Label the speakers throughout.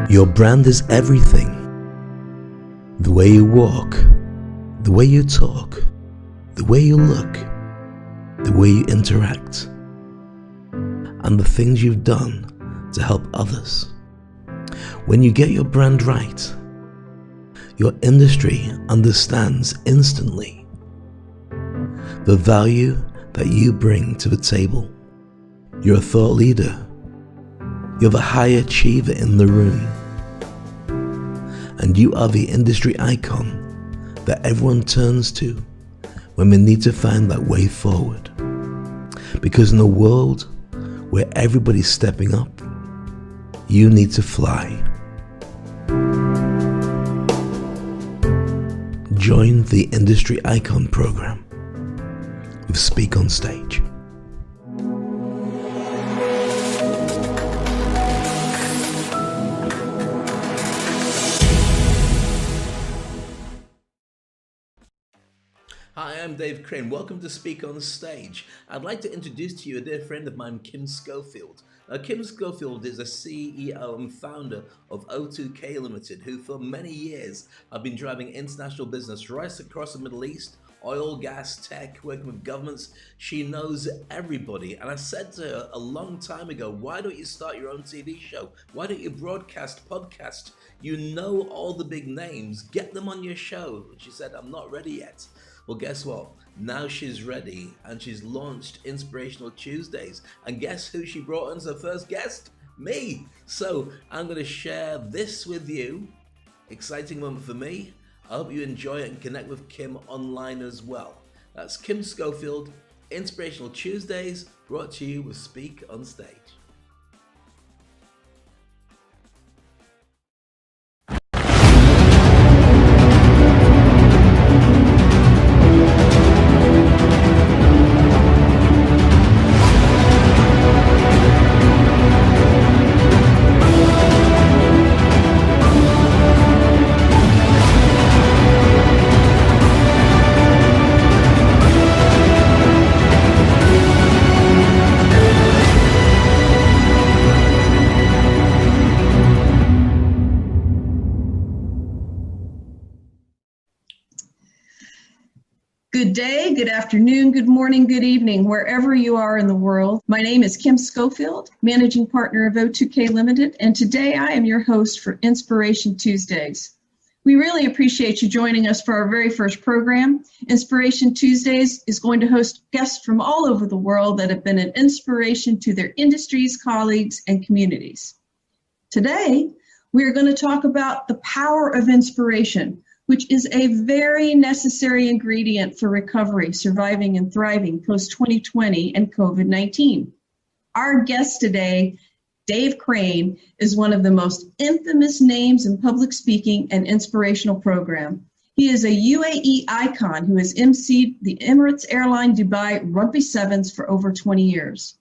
Speaker 1: Your brand is everything. The way you walk, the way you talk, the way you look, the way you interact, and the things you've done to help others. When you get your brand right, your industry understands instantly the value that you bring to the table. You're a thought leader. You're the high achiever in the room. And you are the industry icon that everyone turns to when they need to find that way forward. Because in a world where everybody's stepping up, you need to fly. Join the Industry Icon program with SpeakOnstage. Hi, I'm Dave Crane. Welcome to Speak on Stage. I'd like to introduce to you a dear friend of mine, Kim Schofield. Kim Schofield is a CEO and founder of O2K Limited, who for many years have been driving international business right across the Middle East, oil, gas, tech, working with governments. She knows everybody. And I said to her a long time ago, why don't you start your own TV show? Why don't you broadcast, podcast? You know all the big names, get them on your show. She said, I'm not ready yet. Well, guess what? Now she's ready and she's launched Inspirational Tuesdays. And guess who she brought on as her first guest? Me. So I'm going to share this with you. Exciting moment for me. I hope you enjoy it and connect with Kim online as well. That's Kim Schofield, Inspirational Tuesdays, brought to you with Speak on Stage.
Speaker 2: Good day, good afternoon, good morning, good evening, wherever you are in the world. My name is Kim Schofield, Managing Partner of O2K Limited, and today I am your host for Inspiration Tuesdays. We really appreciate you joining us for our very first program. Inspiration Tuesdays is going to host guests from all over the world that have been an inspiration to their industries, colleagues, and communities. Today, we are going to talk about the power of inspiration, which is a very necessary ingredient for recovery, surviving, and thriving post-2020 and COVID-19. Our guest today, Dave Crane, is one of the most infamous names in public speaking and inspirational program. He is a UAE icon who has emceed the Emirates Airline Dubai Rugby Sevens for over 20 years.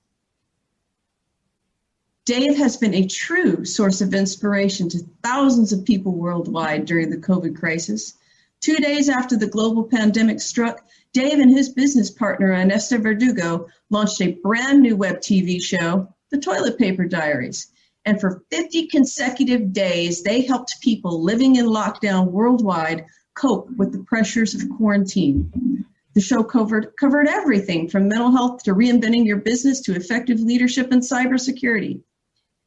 Speaker 2: Dave has been a true source of inspiration to thousands of people worldwide during the COVID crisis. 2 days after the global pandemic struck, Dave and his business partner, Anesta Verdugo, launched a brand new web TV show, The Toilet Paper Diaries. And for 50 consecutive days, they helped people living in lockdown worldwide cope with the pressures of quarantine. The show covered everything from mental health to reinventing your business to effective leadership and cybersecurity.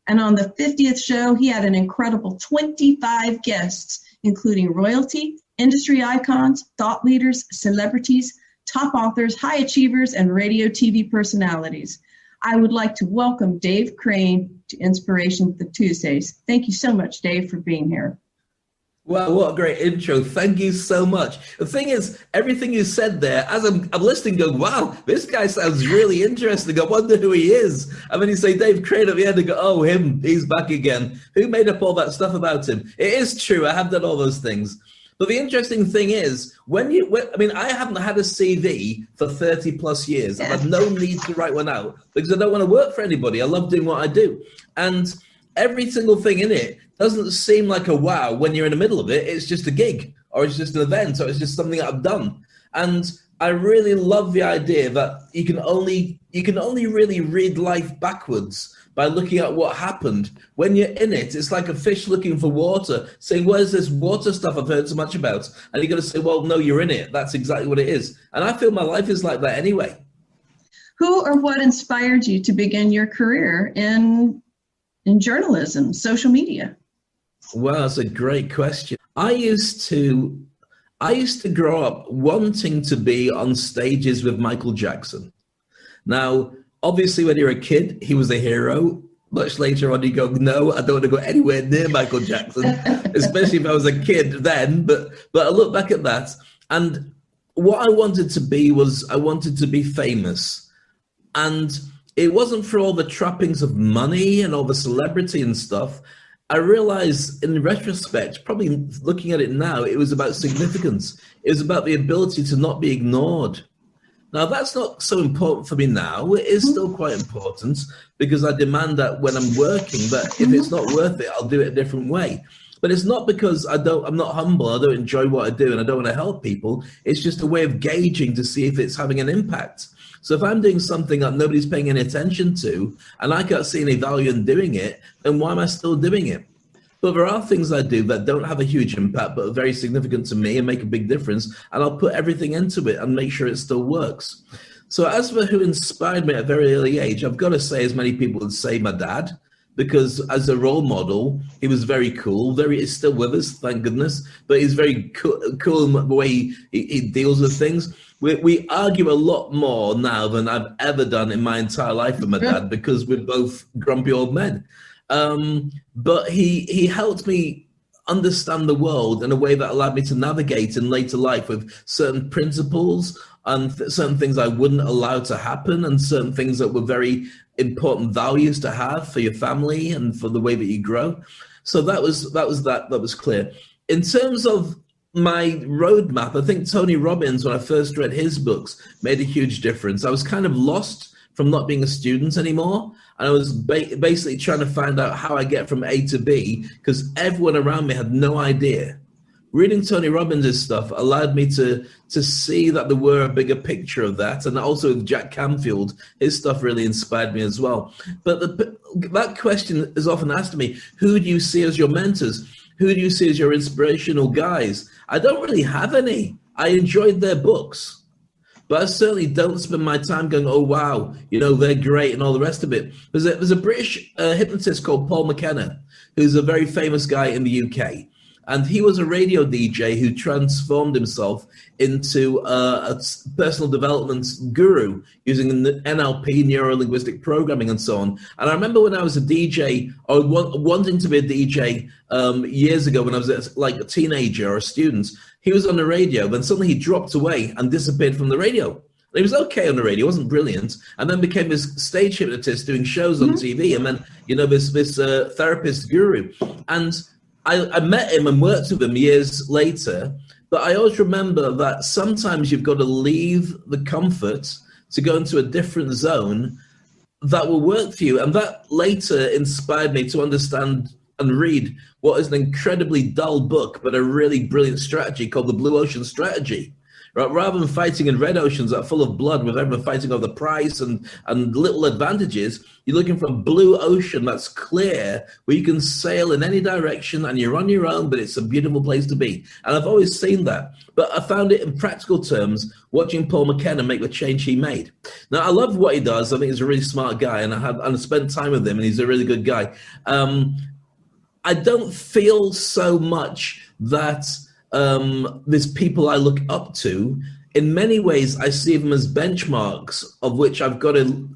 Speaker 2: And on the 50th show, he had an incredible 25 guests, including royalty, industry icons, thought leaders, celebrities, top authors, high achievers, and radio TV personalities. I would like to welcome Dave Crane to Inspiration Tuesdays. Thank you so much, Dave, for being here.
Speaker 1: Wow, what a great intro. Thank you so much. The thing is, everything you said there, as I'm listening, going, wow, this guy sounds really interesting. I wonder who he is. And then you say Dave Crane at the end and go, oh, him, he's back again. Who made up all that stuff about him? It is true. I have done all those things. But the interesting thing is, I haven't had a CV for 30 plus years. I've had no need to write one out because I don't want to work for anybody. I love doing what I do. And every single thing in it doesn't seem like a wow when you're in the middle of it. It's just a gig, or it's just an event, or it's just something that I've done. And I really love the idea that you can only you can only really read life backwards by looking at what happened. When you're in it, it's like a fish looking for water, saying, where's this water stuff I've heard so much about? And you're going to say, well, no, you're in it. That's exactly what it is. And I feel my life is like that anyway.
Speaker 2: Who or what inspired you to begin your career in journalism, social media?
Speaker 1: Well, that's a great question. I used to grow up wanting to be on stages with Michael Jackson. Now, obviously, when you're a kid, he was a hero. Much later on, you go, no, I don't want to go anywhere near Michael Jackson, especially if I was a kid then. But I look back at that, and what I wanted to be was I wanted to be famous. And it wasn't for all the trappings of money and all the celebrity and stuff. I realized in retrospect, probably looking at it now, it was about significance. It was about the ability to not be ignored. Now, that's not so important for me now. It is still quite important because I demand that when I'm working, but if it's not worth it, I'll do it a different way. But it's not because I'm not humble, I don't enjoy what I do and I don't want to help people. It's just a way of gauging to see if it's having an impact. So if I'm doing something that nobody's paying any attention to and I can't see any value in doing it, then why am I still doing it? But there are things I do that don't have a huge impact, but are very significant to me and make a big difference. And I'll put everything into it and make sure it still works. So as for who inspired me at a very early age, I've got to say, as many people would say, my dad, because as a role model, he was very cool. He's still with us, thank goodness. But he's very cool in the way he deals with things. We argue a lot more now than I've ever done in my entire life with my dad because we're both grumpy old men. But he helped me understand the world in a way that allowed me to navigate in later life with certain principles and certain things I wouldn't allow to happen and certain things that were very important values to have for your family and for the way that you grow. So that was clear. In terms of my roadmap, I think Tony Robbins, when I first read his books, made a huge difference. I was kind of lost from not being a student anymore. And I was basically trying to find out how I get from A to B because everyone around me had no idea. Reading Tony Robbins' stuff allowed me to see that there were a bigger picture of that. And also with Jack Canfield, his stuff really inspired me as well. But that question is often asked to me, who do you see as your mentors? Who do you see as your inspirational guys? I don't really have any. I enjoyed their books. But I certainly don't spend my time going, oh, wow, they're great and all the rest of it. There's a British hypnotist called Paul McKenna, who's a very famous guy in the UK. And he was a radio DJ who transformed himself into a personal development guru using NLP, neuro-linguistic programming, and so on. And I remember when I was a DJ, or wanting to be a DJ years ago when I was like a teenager or a student, he was on the radio, then suddenly he dropped away and disappeared from the radio. And he was okay on the radio, wasn't brilliant, and then became this stage hypnotist doing shows on TV, and then, this therapist guru. And I met him and worked with him years later, but I always remember that sometimes you've got to leave the comfort to go into a different zone that will work for you. And that later inspired me to understand and read what is an incredibly dull book, but a really brilliant strategy called the Blue Ocean Strategy. Right? Rather than fighting in red oceans that are full of blood with everyone fighting over the price and little advantages, you're looking for a blue ocean that's clear, where you can sail in any direction and you're on your own, but it's a beautiful place to be. And I've always seen that. But I found it in practical terms watching Paul McKenna make the change he made. Now, I love what he does. I think he's a really smart guy, and I spent time with him, and he's a really good guy. I don't feel so much that there's people I look up to. In many ways, I see them as benchmarks of which I've got to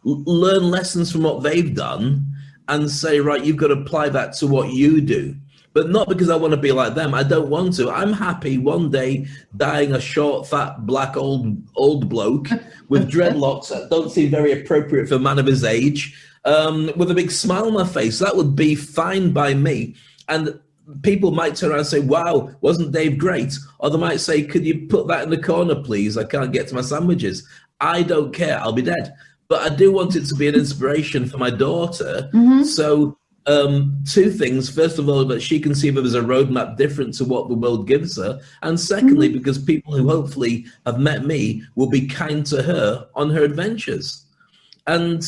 Speaker 1: learn lessons from what they've done and say, right, you've got to apply that to what you do. But not because I want to be like them. I don't want to. I'm happy one day dying a short, fat, black, old bloke with dreadlocks that don't seem very appropriate for a man of his age, with a big smile on my face. That would be fine by me. And people might turn around and say, wow, wasn't Dave great? Or they might say, could you put that in the corner, please? I can't get to my sandwiches. I don't care. I'll be dead. But I do want it to be an inspiration for my daughter. So two things. First of all, that she can see that there's a roadmap different to what the world gives her. And secondly, because people who hopefully have met me will be kind to her on her adventures. And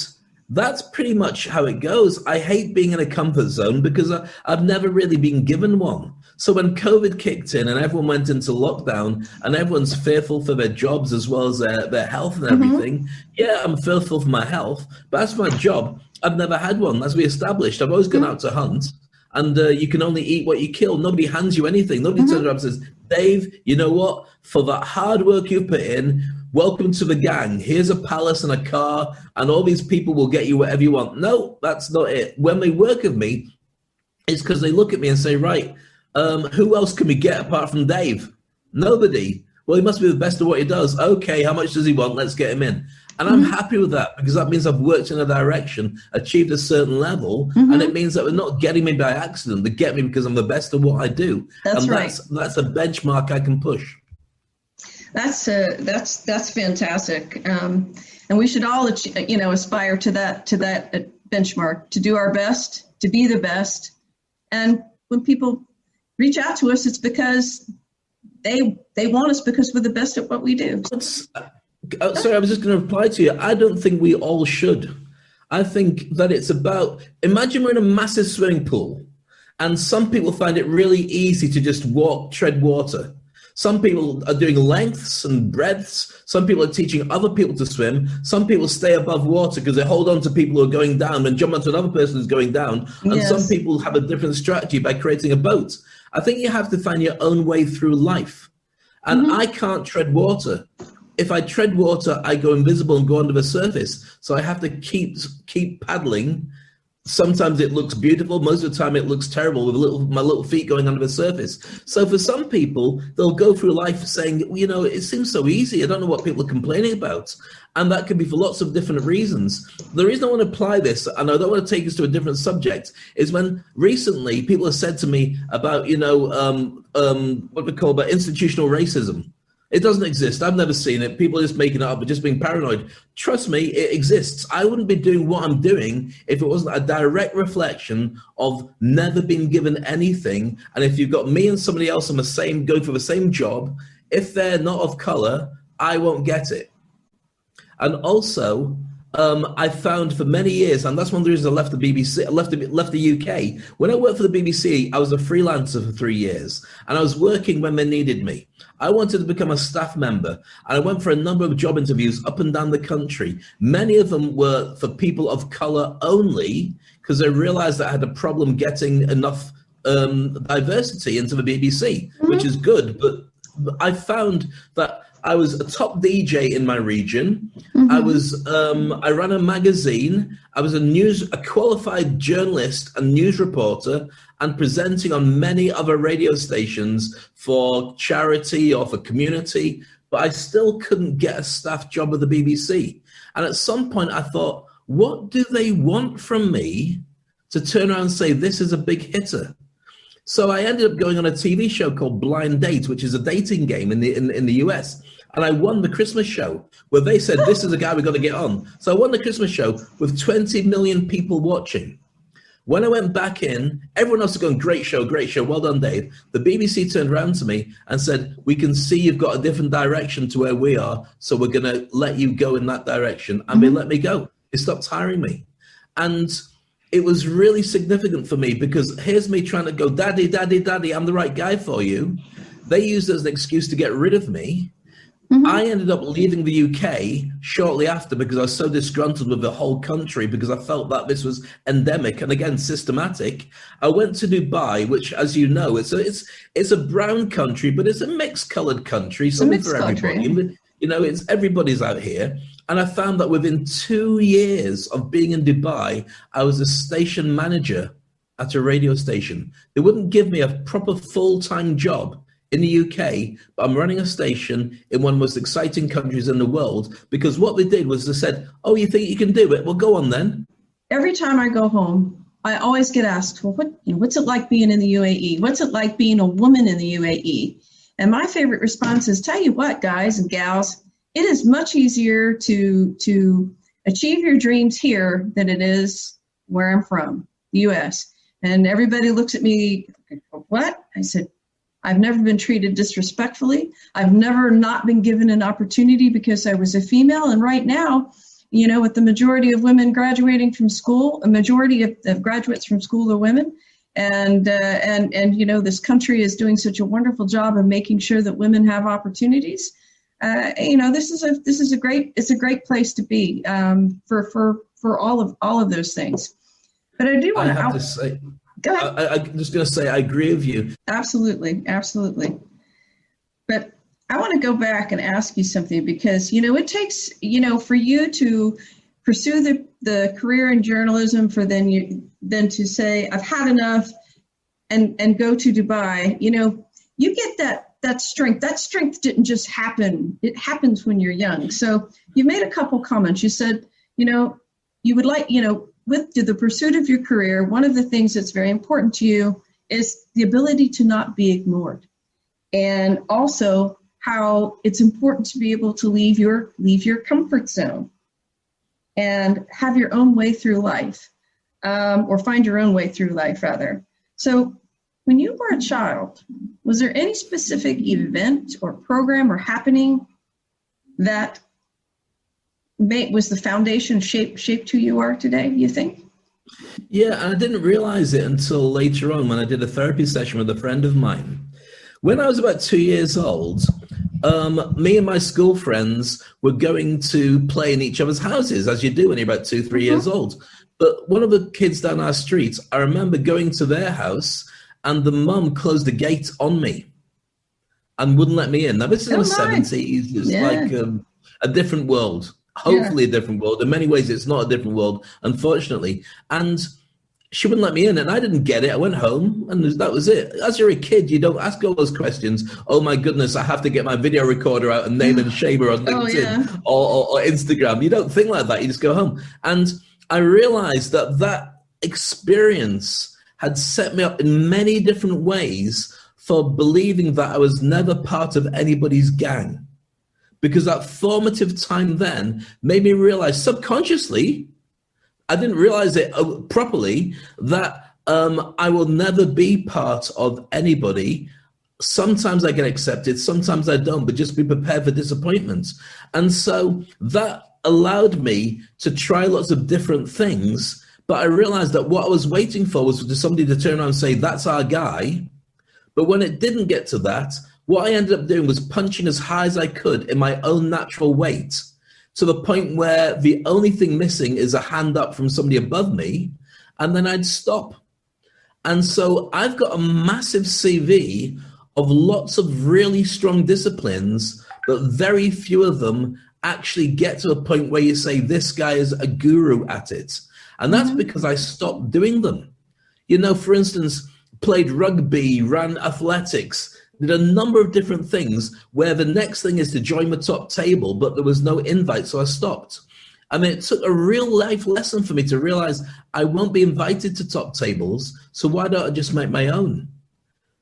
Speaker 1: that's pretty much how it goes. I hate being in a comfort zone because I've never really been given one. So when COVID kicked in and everyone went into lockdown and everyone's fearful for their jobs as well as their health and everything, yeah, I'm fearful for my health, but as for my job, I've never had one. As we established, I've always gone out to hunt, and you can only eat what you kill. Nobody hands you anything. Nobody turns around and says, Dave, you know what? For that hard work you've put in, welcome to the gang. Here's a palace and a car, and all these people will get you whatever you want. No, that's not it. When they work with me, it's because they look at me and say, right, who else can we get apart from Dave? Nobody. Well, he must be the best at what he does. Okay, how much does he want? Let's get him in. And I'm happy with that because that means I've worked in a direction, achieved a certain level, and it means that they're not getting me by accident. They get me because I'm the best at what I do.
Speaker 2: That's
Speaker 1: and
Speaker 2: right.
Speaker 1: That's a benchmark I can push.
Speaker 2: That's fantastic, and we should all aspire to that benchmark, to do our best, to be the best. And when people reach out to us, it's because they want us because we're the best at what we do.
Speaker 1: Sorry, I was just going to reply to you. I don't think we all should. I think that it's about, imagine we're in a massive swimming pool and some people find it really easy to just tread water. Some people are doing lengths and breadths. Some people are teaching other people to swim. Some people stay above water because they hold on to people who are going down and jump onto another person who's going down. And some people have a different strategy by creating a boat. I think you have to find your own way through life. And I can't tread water. If I tread water, I go invisible and go under the surface. So I have to keep paddling. Sometimes it looks beautiful. Most of the time it looks terrible with my little feet going under the surface. So for some people, they'll go through life saying, well, it seems so easy. I don't know what people are complaining about. And that could be for lots of different reasons. The reason I want to apply this, and I don't want to take us to a different subject, is when recently people have said to me about, what we call about institutional racism. It doesn't exist. I've never seen it. People are just making it up, but just being paranoid. Trust me, it exists. I wouldn't be doing what I'm doing if it wasn't a direct reflection of never being given anything. And if you've got me and somebody else on going for the same job, if they're not of color, I won't get it. And also, I found for many years, and that's one of the reasons I left the BBC, left the UK. When I worked for the BBC, I was a freelancer for 3 years, and I was working when they needed me. I wanted to become a staff member, and I went for a number of job interviews up and down the country. Many of them were for people of color only, because I realized that I had a problem getting enough diversity into the BBC, which is good. But I found that I was a top DJ in my region. I ran a magazine. I was a qualified journalist and news reporter, and presenting on many other radio stations for charity or for community, but I still couldn't get a staff job with the BBC. And at some point I thought, what do they want from me to turn around and say, this is a big hitter? So I ended up going on a TV show called Blind Date, which is a dating game in the US. And I won the Christmas show where they said, this is the guy we've got to get on. So I won the Christmas show with 20 million people watching. When I went back in, everyone else was going, great show, well done, Dave. The BBC turned around to me and said, we can see you've got a different direction to where we are, so we're going to let you go in that direction. And they let me go. They stopped hiring me. And it was really significant for me because here's me trying to go, daddy, daddy, daddy, I'm the right guy for you. They used it as an excuse to get rid of me. I ended up leaving the UK shortly after because I was so disgruntled with the whole country because I felt that this was endemic and, again, systematic. I went to Dubai, which, as you know, it's a brown country, but it's a mixed-coloured country, something for everybody. It's everybody's out here. And I found that within 2 years of being in Dubai, I was a station manager at a radio station. They wouldn't give me a proper full-time job in the UK, but I'm running a station in one of the most exciting countries in the world because what they did was they said, oh, you think you can do it? Well, go on then. Every
Speaker 2: time I go home, I always get asked, well, what's it like being in the UAE? What's it like being a woman in the UAE? And my favorite response is, tell you what, guys and gals, it is much easier to achieve your dreams here than it is where I'm from. the U.S. And everybody looks at me, what? I said, I've never been treated disrespectfully. I've never not been given an opportunity because I was a female. And right now, with the majority of women graduating from school, a majority of graduates from school are women. And this country is doing such a wonderful job of making sure that women have opportunities. This is a great place to be for all of those things. But I do want
Speaker 1: I have to say,
Speaker 2: go ahead.
Speaker 1: I'm just going to say I agree with you.
Speaker 2: Absolutely. But I want to go back and ask you something, because it takes for you to pursue the career in journalism, for then to say I've had enough and go to Dubai. You get that strength. That strength didn't just happen. It happens when you're young. So you made a couple comments. You said you would like with the pursuit of your career, one of the things that's very important to you is the ability to not be ignored, and also how it's important to be able to leave your comfort zone and have your own way through life, or find your own way through life, rather. So when you were a child, was there any specific event or program or happening that was the foundation shaped who you are today, you think?
Speaker 1: Yeah, and I didn't realize it until later on when I did a therapy session with a friend of mine. When I was about 2 years old, me and my school friends were going to play in each other's houses, as you do when you're about 2-3 years old. But one of the kids down our street, I remember going to their house, and the mum closed the gate on me and wouldn't let me in. Now, this is in the 70s. It's like a different world. Hopefully a different world. In many ways, it's not a different world, unfortunately. And she wouldn't let me in, and I didn't get it. I went home, and that was it. As you're a kid, you don't ask all those questions. Oh, my goodness, I have to get my video recorder out and name and shame her on LinkedIn or Instagram. You don't think like that. You just go home. And I realized that experience had set me up in many different ways for believing that I was never part of anybody's gang. Because that formative time then made me realize subconsciously, I didn't realize it properly, that I will never be part of anybody. Sometimes I get accepted, sometimes I don't, but just be prepared for disappointments. And so that allowed me to try lots of different things, but I realized that what I was waiting for was for somebody to turn around and say, that's our guy. But when it didn't get to that, what I ended up doing was punching as high as I could in my own natural weight, to the point where the only thing missing is a hand up from somebody above me, and then I'd stop. And so I've got a massive CV of lots of really strong disciplines, but very few of them actually get to a point where you say, this guy is a guru at it. And that's because I stopped doing them. For instance, played rugby, ran athletics, did a number of different things where the next thing is to join the top table, but there was no invite, so I stopped. I mean, it took a real life lesson for me to realize I won't be invited to top tables, so why don't I just make my own?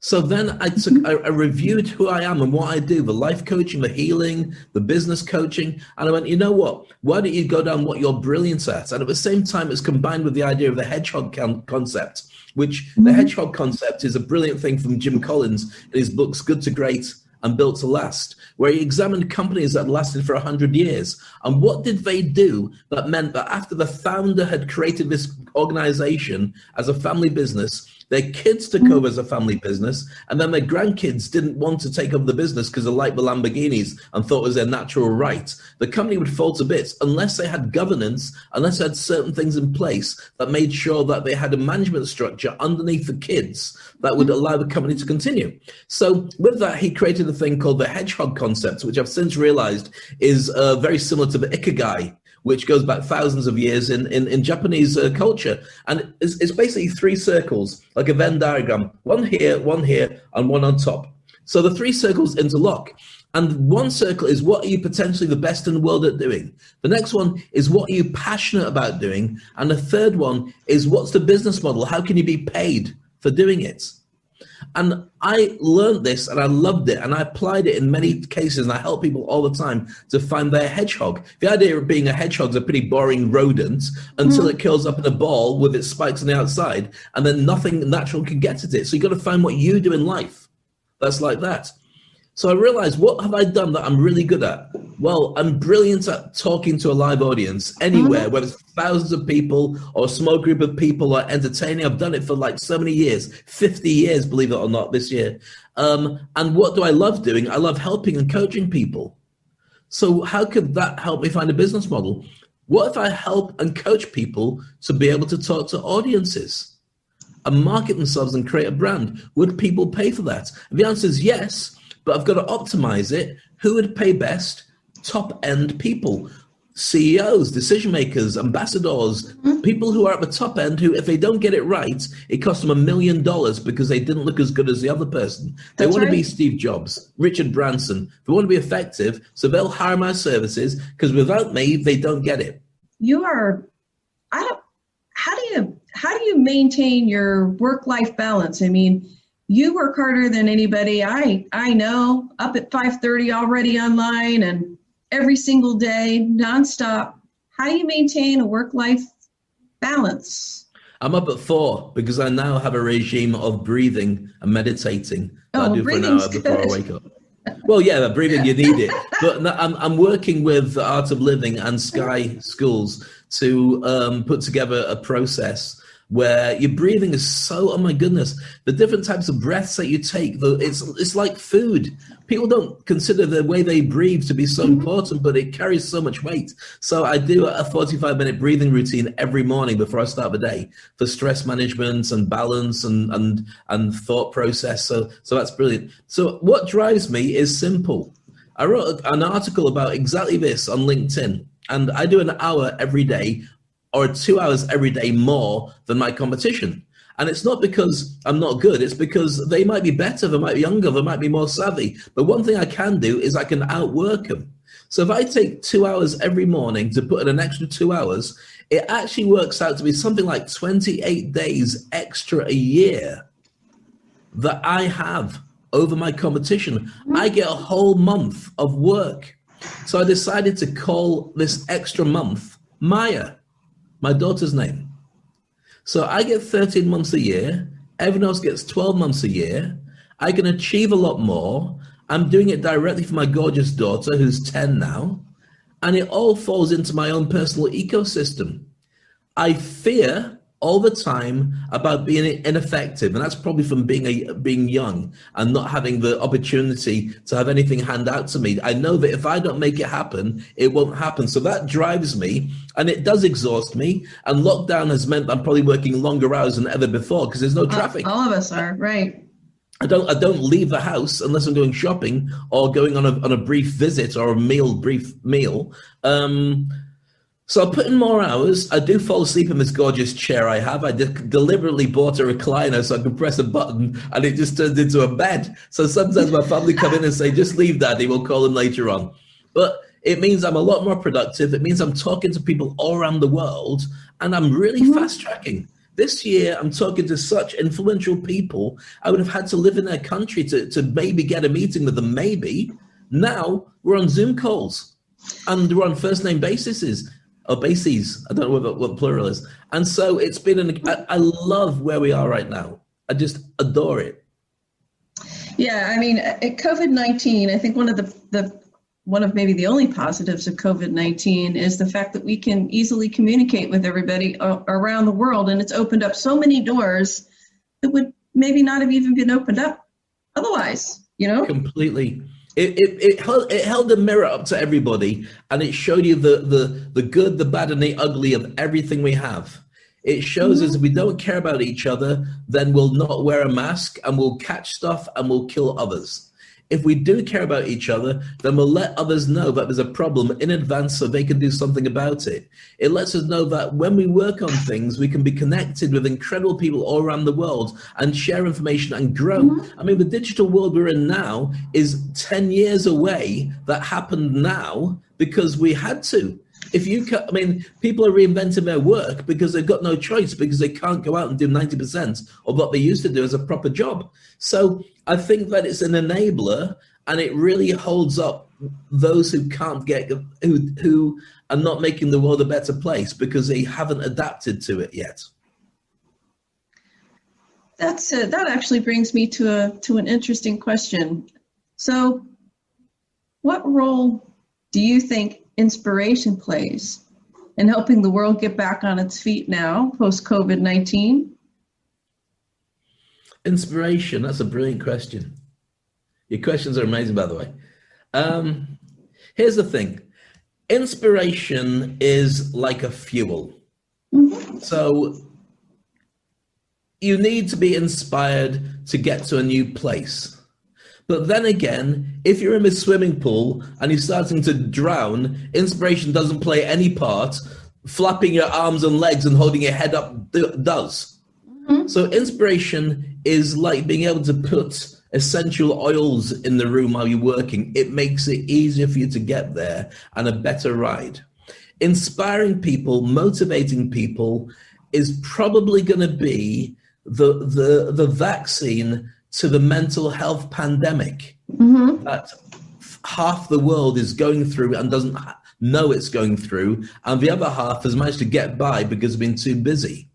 Speaker 1: So then I reviewed who I am and what I do, the life coaching, the healing, the business coaching, and I went, you know what? Why don't you go down what you're brilliant at? And at the same time, it's combined with the idea of the hedgehog concept, which the hedgehog concept is a brilliant thing from Jim Collins in his books, Good to Great and Built to Last, where he examined companies that lasted for 100 years. And what did they do that meant that after the founder had created this organization as a family business, their kids took over as a family business, and then their grandkids didn't want to take over the business because they liked the Lamborghinis and thought it was their natural right. The company would fall to bits unless they had governance, unless they had certain things in place that made sure that they had a management structure underneath the kids that would allow the company to continue. So with that, he created a thing called the hedgehog concept, which I've since realized is very similar to the ikigai, which goes back thousands of years in Japanese culture. And it's basically three circles, like a Venn diagram, one here, and one on top. So the three circles interlock. And one circle is what are you potentially the best in the world at doing? The next one is what are you passionate about doing? And the third one is what's the business model? How can you be paid for doing it? And I learned this and I loved it and I applied it in many cases, and I help people all the time to find their hedgehog. The idea of being a hedgehog is a pretty boring rodent until it curls up in a ball with its spikes on the outside, and then nothing natural can get at it. So you've got to find what you do in life that's like that. So I realized, what have I done that I'm really good at? Well, I'm brilliant at talking to a live audience anywhere, whether it's thousands of people or a small group of people, or entertaining. I've done it for like so many years, 50 years, believe it or not, this year. And what do I love doing? I love helping and coaching people. So how could that help me find a business model? What if I help and coach people to be able to talk to audiences and market themselves and create a brand? Would people pay for that? And the answer is yes. But I've got to optimize it. Who would pay best? Top end people, CEOs, decision makers, ambassadors, people who are at the top end, who, if they don't get it right, it costs them $1 million because they didn't look as good as the other person. They want to be Steve Jobs, Richard Branson. They want to be effective, so they'll hire my services, because without me, they don't get it.
Speaker 2: How do you maintain your work-life balance? I mean, you work harder than anybody. I know, up at 5:30 already online and every single day, nonstop. How do you maintain a work-life balance?
Speaker 1: I'm up at 4 because I now have a regime of breathing and meditating that I do for an hour before I wake up. Well, yeah, breathing, you need it. But I'm working with the Art of Living and Sky Schools to put together a process where your breathing is so, oh my goodness, the different types of breaths that you take, it's like food. People don't consider the way they breathe to be so important, but it carries so much weight. So I do a 45-minute breathing routine every morning before I start the day for stress management and balance and thought process. So that's brilliant. So what drives me is simple. I wrote an article about exactly this on LinkedIn, and I do an hour every day, or 2 hours every day more than my competition. And it's not because I'm not good, it's because they might be better, they might be younger, they might be more savvy. But one thing I can do is I can outwork them. So if I take 2 hours every morning to put in an extra 2 hours, it actually works out to be something like 28 days extra a year that I have over my competition. I get a whole month of work. So I decided to call this extra month Maya, my daughter's name. So I get 13 months a year. Everyone else gets 12 months a year. I can achieve a lot more. I'm doing it directly for my gorgeous daughter, who's 10 now. And it all falls into my own personal ecosystem. I fear all the time about being ineffective, and that's probably from being young and not having the opportunity to have anything hand out to me. I know that if I don't make it happen, it won't happen. So that drives me, and it does exhaust me. And lockdown has meant I'm probably working longer hours than ever before because there's no traffic.
Speaker 2: All of us are, right?
Speaker 1: I don't leave the house unless I'm going shopping or going on a brief visit or a brief meal. So I put in more hours. I do fall asleep in this gorgeous chair I have. I deliberately bought a recliner so I could press a button and it just turns into a bed. So sometimes my family come in and say, just leave Daddy, we'll call him later on. But it means I'm a lot more productive. It means I'm talking to people all around the world, and I'm really fast tracking. This year, I'm talking to such influential people. I would have had to live in their country to maybe get a meeting with them, maybe. Now we're on Zoom calls and we're on first name bases. Or bases, I don't know what plural is. And so it's been, I love where we are right now. I just adore it.
Speaker 2: Yeah, I mean, COVID-19, I think one of maybe the only positives of COVID-19 is the fact that we can easily communicate with everybody around the world. And it's opened up so many doors that would maybe not have even been opened up otherwise,
Speaker 1: Completely. It held a mirror up to everybody, and it showed you the good, the bad, and the ugly of everything we have. It shows us if we don't care about each other, then we'll not wear a mask, and we'll catch stuff, and we'll kill others. If we do care about each other, then we'll let others know that there's a problem in advance so they can do something about it. It lets us know that when we work on things, we can be connected with incredible people all around the world and share information and grow. I mean, the digital world we're in now is 10 years away. That happened now because we had to. If you can, I mean, people are reinventing their work because they've got no choice, because they can't go out and do 90% of what they used to do as a proper job. So I think that it's an enabler, and it really holds up those who can't get, who are not making the world a better place because they haven't adapted to it yet.
Speaker 2: That's it. That actually brings me to an interesting question. So, what role do you think inspiration plays in helping the world get back on its feet now, post-COVID-19?
Speaker 1: Inspiration, that's a brilliant question. Your questions are amazing, by the way. Here's the thing. Inspiration is like a fuel.
Speaker 2: Mm-hmm.
Speaker 1: So you need to be inspired to get to a new place. But then again, if you're in a swimming pool and you're starting to drown, inspiration doesn't play any part. Flapping your arms and legs and holding your head up does. Mm-hmm. So inspiration is like being able to put essential oils in the room while you're working. It makes it easier for you to get there and a better ride. Inspiring people, motivating people is probably going to be the vaccine to the mental health pandemic mm-hmm. that half the world is going through and doesn't know it's going through, and the other half has managed to get by because they've been too busy.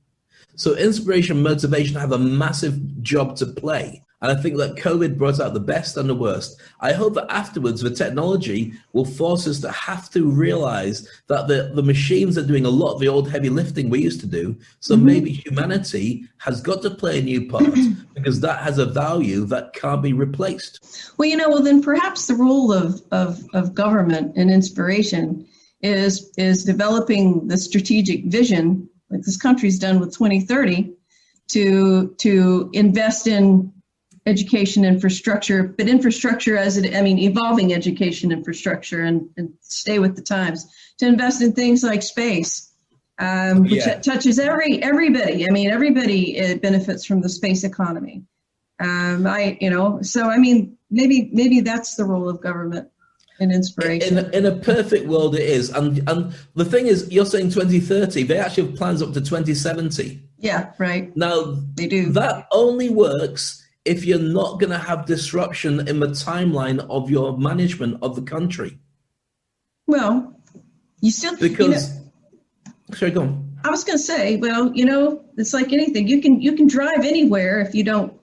Speaker 1: So inspiration and motivation have a massive job to play. And I think that COVID brought out the best and the worst. I hope that afterwards the technology will force us to have to realize that the machines are doing a lot of the old heavy lifting we used to do. So mm-hmm. maybe humanity has got to play a new part because that has a value that can't be replaced.
Speaker 2: Well, then perhaps the role of government and inspiration is developing the strategic vision, like this country's done with 2030, to invest in education infrastructure, but infrastructure evolving education infrastructure and stay with the times, to invest in things like space, which touches everybody. Everybody benefits from the space economy. Maybe that's the role of government and inspiration.
Speaker 1: In a perfect world, it is. And the thing is, you're saying 2030, they actually have plans up to 2070.
Speaker 2: Yeah, right.
Speaker 1: Now,
Speaker 2: they do.
Speaker 1: That only works if you're not going to have disruption in the timeline of your management of the country.
Speaker 2: Well, you still...
Speaker 1: Sorry, go on.
Speaker 2: I was going to say, it's like anything. You can drive anywhere if you don't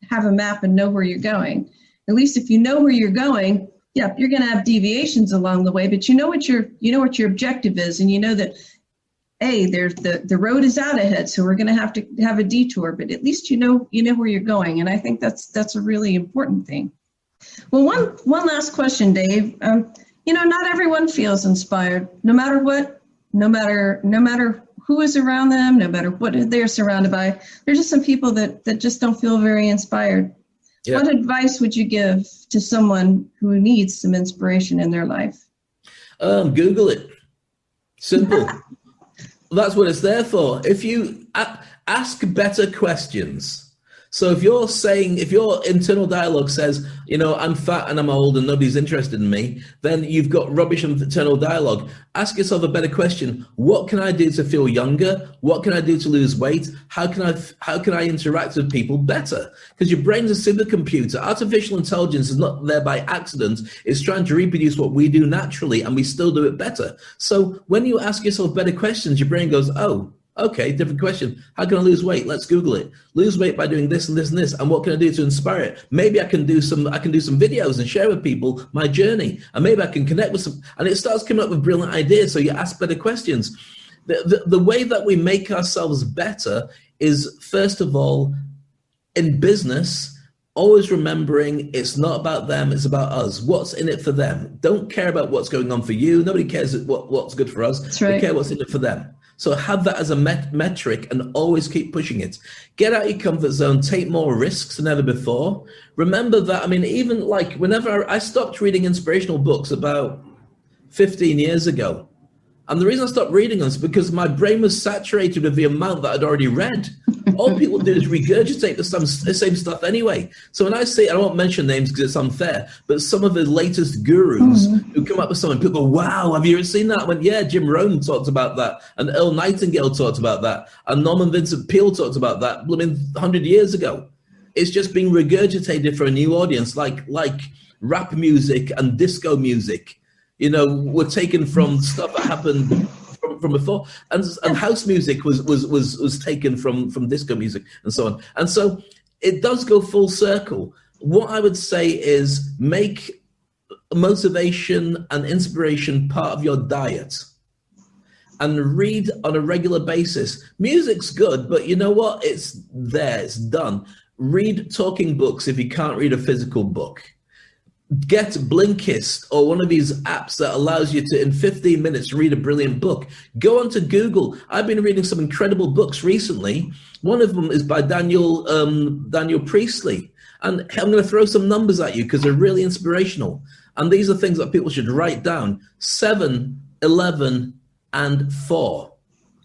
Speaker 2: have a map and know where you're going. At least if you know where you're going, yeah, you're going to have deviations along the way, but you know what your objective is, and you know that, hey, there's the road is out ahead, so we're going to have a detour, but at least you know where you're going, and I think that's a really important thing. Well, one last question, Dave. Not everyone feels inspired, no matter what, no matter who is around them, no matter what they're surrounded by. There's just some people that just don't feel very inspired. Yeah. What advice would you give to someone who needs some inspiration in their life?
Speaker 1: Google it. Simple. That's what it's there for. If you ask better questions. So if your internal dialogue says, I'm fat and I'm old and nobody's interested in me, then you've got rubbish internal dialogue. Ask yourself a better question. What can I do to feel younger? What can I do to lose weight? How can I interact with people better? Because your brain's a supercomputer. Artificial intelligence is not there by accident. It's trying to reproduce what we do naturally, and we still do it better. So when you ask yourself better questions, your brain goes, oh, okay, different question. How can I lose weight? Let's Google it. Lose weight by doing this and this and this. And what can I do to inspire it? Maybe I can do some videos and share with people my journey. And maybe I can connect with some, and it starts coming up with brilliant ideas. So you ask better questions. The way that we make ourselves better is, first of all, in business, always remembering it's not about them, it's about us. What's in it for them? Don't care about what's going on for you. Nobody cares what's good for us.
Speaker 2: That's right.
Speaker 1: They care what's in it for them. So have that as a metric and always keep pushing it. Get out of your comfort zone, take more risks than ever before. Remember that, even like whenever I stopped reading inspirational books about 15 years ago. And the reason I stopped reading them is because my brain was saturated with the amount that I'd already read. All people do is regurgitate the same stuff anyway. So when I say, I won't mention names because it's unfair, but some of the latest gurus who come up with something, people go, wow, have you ever seen that? I went, yeah, Jim Rohn talked about that, and Earl Nightingale talked about that, and Norman Vincent Peale talked about that 100 years ago. It's just being regurgitated for a new audience, like rap music and disco music, were taken from stuff that happened from before, and house music was taken from disco music and so on. And so it does go full circle. What I would say is make motivation and inspiration part of your diet and read on a regular basis. Music's good, but you know what? It's there, it's done. Read talking books if you can't read a physical book. Get Blinkist or one of these apps that allows you to, in 15 minutes, read a brilliant book. Go onto Google. I've been reading some incredible books recently. One of them is by Daniel Priestley. And I'm going to throw some numbers at you because they're really inspirational. And these are things that people should write down. 7, 11, and 4.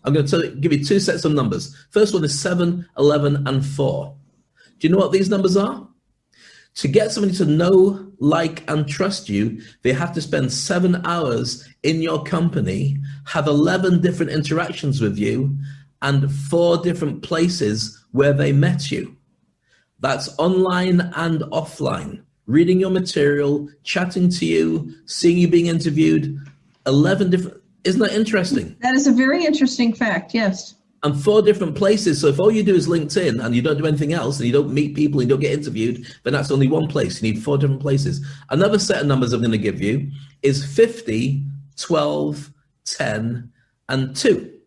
Speaker 1: I'm going to give you 2 sets of numbers. First one is 7, 11, and 4. Do you know what these numbers are? To get somebody to know, like, and trust you, they have to spend 7 hours in your company, have 11 different interactions with you, and 4 different places where they met you. That's online and offline. Reading your material, chatting to you, seeing you being interviewed, 11 different, isn't that interesting?
Speaker 2: That is a very interesting fact, yes.
Speaker 1: And 4 different places. So if all you do is LinkedIn and you don't do anything else and you don't meet people and you don't get interviewed, then that's only one place. You need 4 different places. Another set of numbers I'm going to give you is 50, 12, 10, and 2.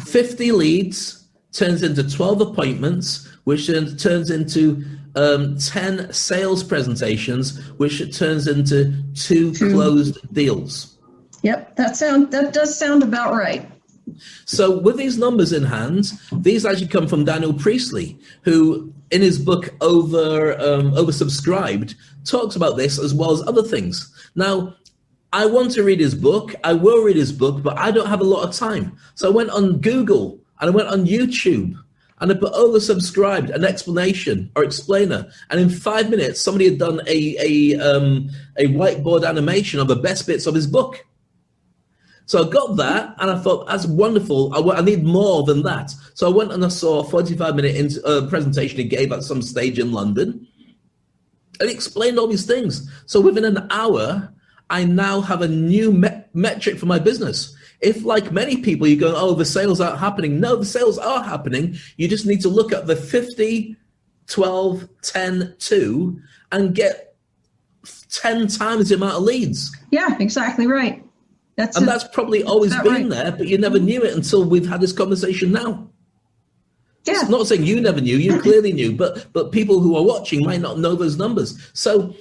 Speaker 1: 50 leads turns into 12 appointments, which then turns into 10 sales presentations, which turns into 2 closed deals.
Speaker 2: Yep, that does sound about right.
Speaker 1: So with these numbers in hand, these actually come from Daniel Priestley, who in his book Oversubscribed talks about this as well as other things. Now, I want to read his book. I will read his book, but I don't have a lot of time. So I went on Google and I went on YouTube and I put oversubscribed, an explanation or explainer. And in 5 minutes, somebody had done a whiteboard animation of the best bits of his book. So I got that, and I thought, that's wonderful. I need more than that. So I went and I saw a 45-minute presentation he gave at some stage in London, and he explained all these things. So within an hour, I now have a new metric for my business. If, like many people, you go, oh, the sales aren't happening. No, the sales are happening. You just need to look at the 50, 12, 10, 2, and get 10 times the amount of leads.
Speaker 2: Yeah, exactly right.
Speaker 1: That's probably always been
Speaker 2: right?
Speaker 1: there, but you never knew it until we've had this conversation now.
Speaker 2: Yeah.
Speaker 1: It's not saying you never knew, you clearly knew, but people who are watching might not know those numbers. So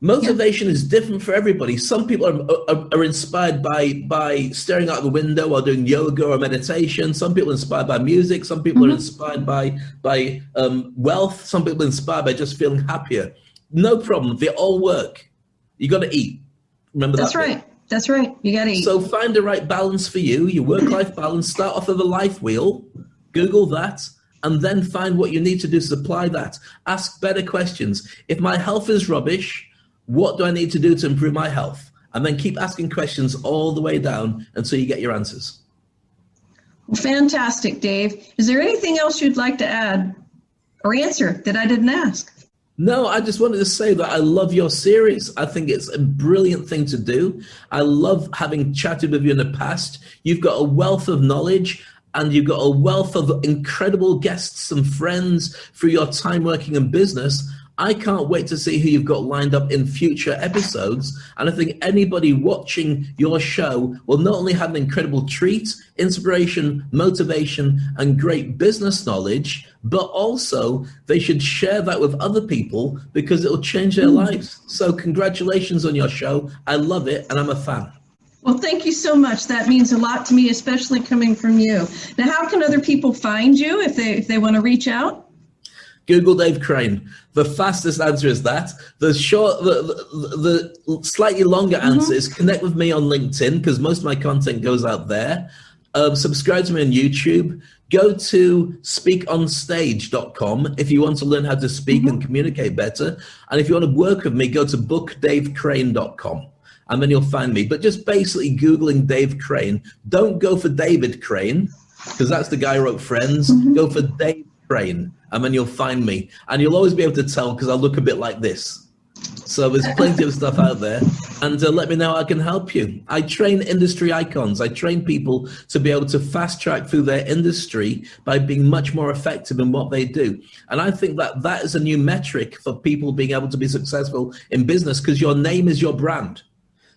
Speaker 1: motivation is different for everybody. Some people are inspired by staring out the window or doing yoga or meditation. Some people are inspired by music. Some people are inspired by wealth. Some people are inspired by just feeling happier. No problem. They all work. You got to eat. Remember that.
Speaker 2: That's right. That's right. You got to eat.
Speaker 1: So find the right balance for you, your work-life balance. Start off with a life wheel, Google that, and then find what you need to do to supply that. Ask better questions. If my health is rubbish, what do I need to do to improve my health? And then keep asking questions all the way down until you get your answers.
Speaker 2: Well, fantastic, Dave. Is there anything else you'd like to add or answer that I didn't ask?
Speaker 1: No, I just wanted to say that I love your series. I think it's a brilliant thing to do. I love having chatted with you in the past. You've got a wealth of knowledge and you've got a wealth of incredible guests and friends through your time working in business. I can't wait to see who you've got lined up in future episodes. And I think anybody watching your show will not only have an incredible treat, inspiration, motivation, and great business knowledge, but also they should share that with other people because it will change their lives. So congratulations on your show. I love it, and I'm a fan.
Speaker 2: Well, thank you so much. That means a lot to me, especially coming from you. Now, how can other people find you if they want to reach out?
Speaker 1: Google Dave Crane. The fastest answer is that. The slightly longer answer is connect with me on LinkedIn because most of my content goes out there. Subscribe to me on YouTube. Go to SpeakOnstage.com if you want to learn how to speak and communicate better. And if you want to work with me, go to bookdavecrane.com. And then you'll find me. But just basically Googling Dave Crane. Don't go for David Crane, because that's the guy who wrote Friends. Go for Dave Crane, and then you'll find me. And you'll always be able to tell because I look a bit like this. So there's plenty of stuff out there. And let me know how I can help you. I train industry icons. I train people to be able to fast track through their industry by being much more effective in what they do. And I think that that is a new metric for people being able to be successful in business, because your name is your brand.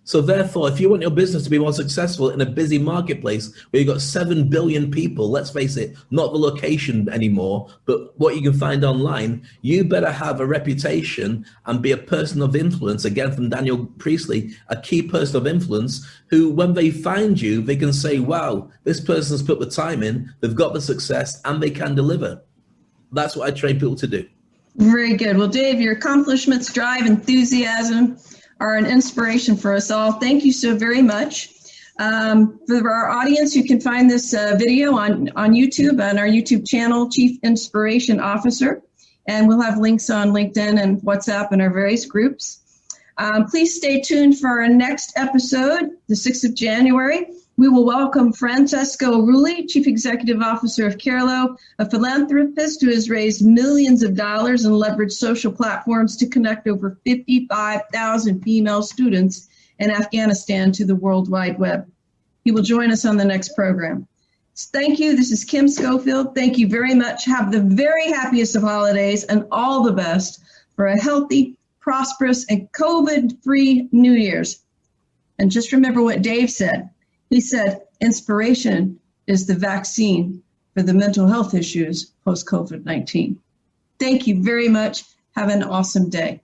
Speaker 1: So therefore, if you want your business to be more successful in a busy marketplace where you've got 7 billion people, let's face it, not the location anymore, but what you can find online, you better have a reputation and be a person of influence, again from Daniel Priestley, a key person of influence who, when they find you, they can say, wow, this person's put the time in, they've got the success, and they can deliver. That's what I train people to do.
Speaker 2: Very good. Well, Dave, your accomplishments, drive, enthusiasm are an inspiration for us all. Thank you so very much. For our audience, you can find this video on YouTube, on our YouTube channel, Chief Inspiration Officer, and we'll have links on LinkedIn and WhatsApp and our various groups. Please stay tuned for our next episode, the 6th of January. We will welcome Francesco Rulli, Chief Executive Officer of Carlo, a philanthropist who has raised millions of dollars and leveraged social platforms to connect over 55,000 female students in Afghanistan to the World Wide Web. He will join us on the next program. Thank you. This is Kim Schofield. Thank you very much. Have the very happiest of holidays and all the best for a healthy, prosperous, and COVID-free New Year's. And just remember what Dave said. He said, inspiration is the vaccine for the mental health issues post-COVID-19. Thank you very much. Have an awesome day.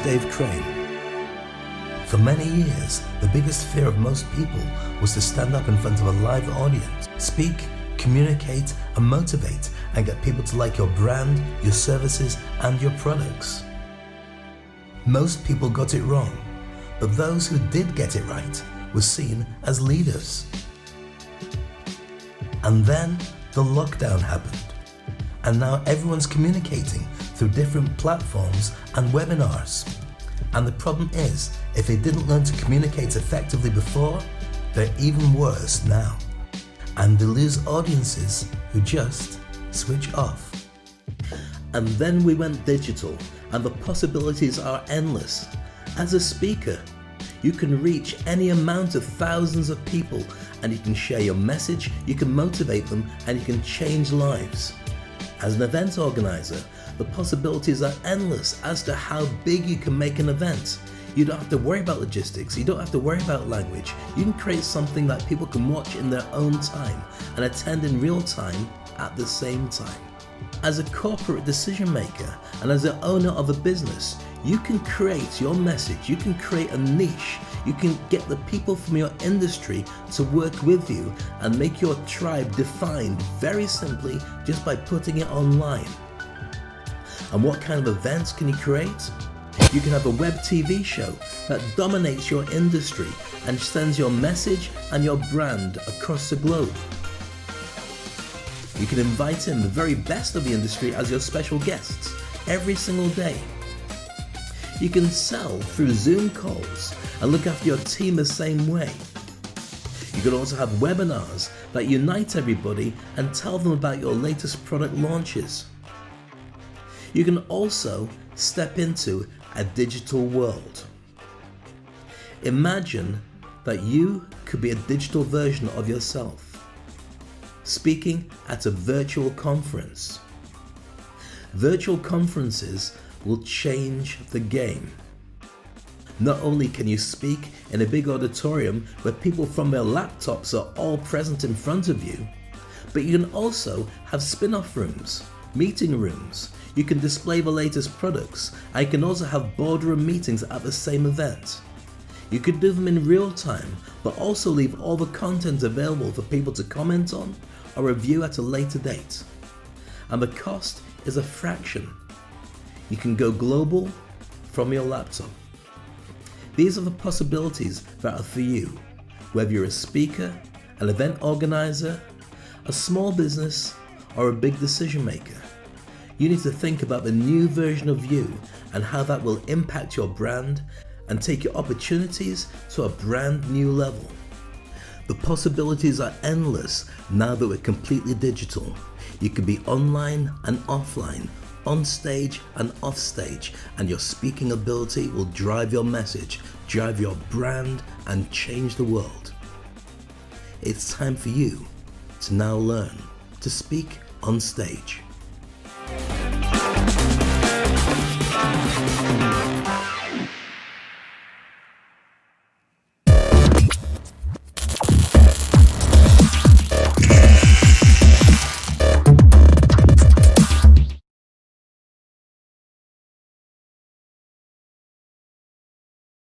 Speaker 1: Dave Crane. For many years, the biggest fear of most people was to stand up in front of a live audience, speak, communicate, and motivate, and get people to like your brand, your services, and your products. Most people got it wrong, but those who did get it right were seen as leaders. And then the lockdown happened, and now everyone's communicating through different platforms and webinars. And the problem is, if they didn't learn to communicate effectively before, they're even worse now. And they lose audiences who just switch off. And then we went digital, and the possibilities are endless. As a speaker, you can reach any amount of thousands of people, and you can share your message, you can motivate them, and you can change lives. As an event organizer, the possibilities are endless as to how big you can make an event. You don't have to worry about logistics, you don't have to worry about language. You can create something that people can watch in their own time and attend in real time at the same time. As a corporate decision maker and as the owner of a business, you can create your message, you can create a niche, you can get the people from your industry to work with you and make your tribe defined very simply just by putting it online. And what kind of events can you create? You can have a web TV show that dominates your industry and sends your message and your brand across the globe. You can invite in the very best of the industry as your special guests every single day. You can sell through Zoom calls and look after your team the same way. You can also have webinars that unite everybody and tell them about your latest product launches. You can also step into a digital world. Imagine that you could be a digital version of yourself, speaking at a virtual conference. Virtual conferences will change the game. Not only can you speak in a big auditorium where people from their laptops are all present in front of you, But you can also have spin-off rooms, meeting rooms. You can display the latest products, and you can also have boardroom meetings at the same event. You could do them in real time, but also leave all the content available for people to comment on or review at a later date. And the cost is a fraction. You can go global from your laptop. These are the possibilities that are for you, whether you're a speaker, an event organizer, a small business, or a big decision maker. You need to think about the new version of you and how that will impact your brand and take your opportunities to a brand new level. The possibilities are endless now that we're completely digital. You can be online and offline, on stage and off stage, and your speaking ability will drive your message, drive your brand, and change the world. It's time for you to now learn to speak on stage.